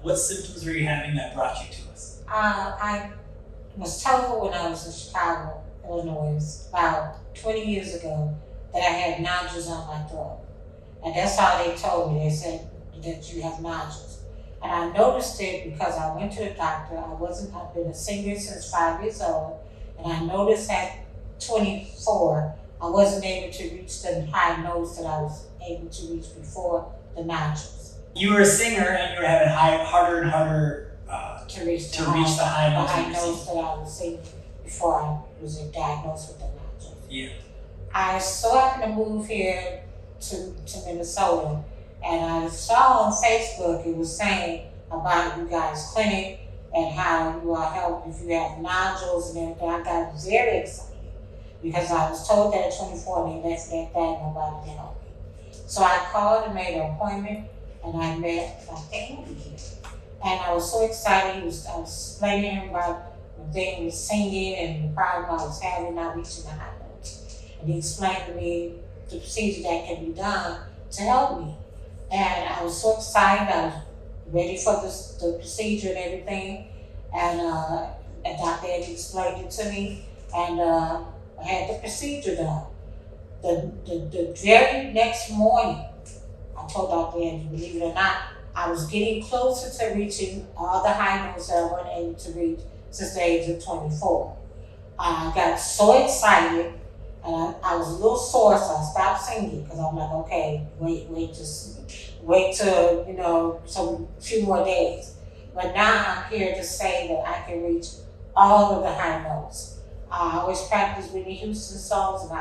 What symptoms were you having that brought you to us? I was told when I was in Chicago, Illinois, about 20 years ago, that I had nodules on my throat. And that's how they told me. They said that you have nodules. And I noticed it because I went to the doctor. I've been a singer since 5 years old. And I noticed at 24, I wasn't able to reach the high notes that I was able to reach before the nodules. You were a singer and you were having harder and harder To reach the high notes that I was singing before I was diagnosed with the nodules. Yeah. I so happened to move here to Minnesota, and I saw on Facebook it was saying about you guys' clinic and how you are helped if you have nodules and everything. I got very excited because I was told that at 24 and they left it at that, nobody could help me. So I called and made an appointment, and I met my family here. And I was so excited. I was explaining to him about the thing with singing and the problem I was having, not reaching the high notes. And he explained to me the procedure that can be done to help me. And I was so excited. I was ready for the procedure and everything. And Dr. Eddie explained it to me. And I had the procedure done. The very next morning, I told Dr. Eddie, believe it or not, I was getting closer to reaching all the high notes that I wasn't able to reach since the age of 24. I got so excited, and I was a little sore, so I stopped singing because I'm like, okay, wait till, some few more days. But now I'm here to say that I can reach all of the high notes. I always practiced Whitney Houston songs, and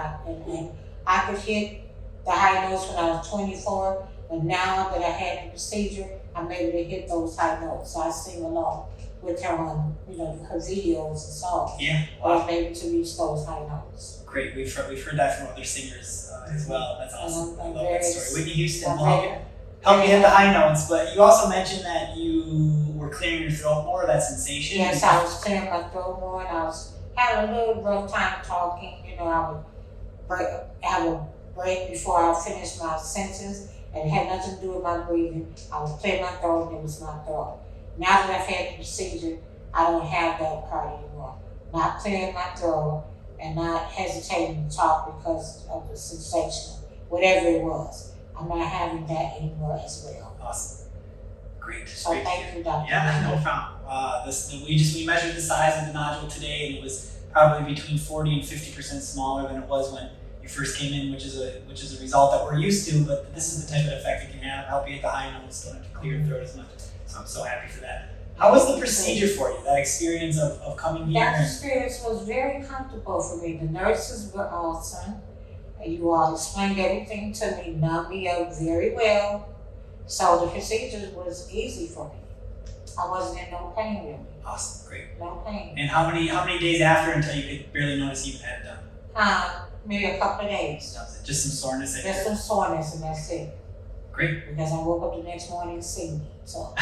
I could hit the high notes when I was 24. But now that I had the procedure, I'm able to hit those high notes. So I sing along with her on, her videos and songs. Yeah. I was able to reach those high notes. Great. We've heard that from other singers as well. That's awesome. I love very, that story. Whitney Houston will very, help you hit the high notes, but you also mentioned that you were clearing your throat more, that sensation. Yes, I was clearing my throat more, and I was having a little rough time talking. I would have a break before I finished my sentence. And it had nothing to do with my breathing. I would clear my throat, and it was my throat. Now that I've had the procedure, I don't have that part anymore. Not clearing my throat and not hesitating to talk because of the sensation, whatever it was. I'm not having that anymore as well. Awesome. Great. So Great. thank you, Dr. Yeah, no problem. We measured the size of the nodule today, and it was probably between 40 and 50% smaller than it was when you first came in, which is a result that we're used to, but this is the type of effect it can have, help you hit the high notes, don't have to clear your throat as much. So I'm so happy for that. How was the procedure for you, that experience of coming here? That experience was very comfortable for me. The nurses were awesome. You all explained everything to me, numbed me up very well. So the procedure was easy for me. I wasn't in no pain really. Awesome, great. No pain. And how many days after until you could barely notice you even had it done? Maybe a couple of days. Just some soreness. Just some soreness, and that's it. Great. Because I woke up the next morning singing. So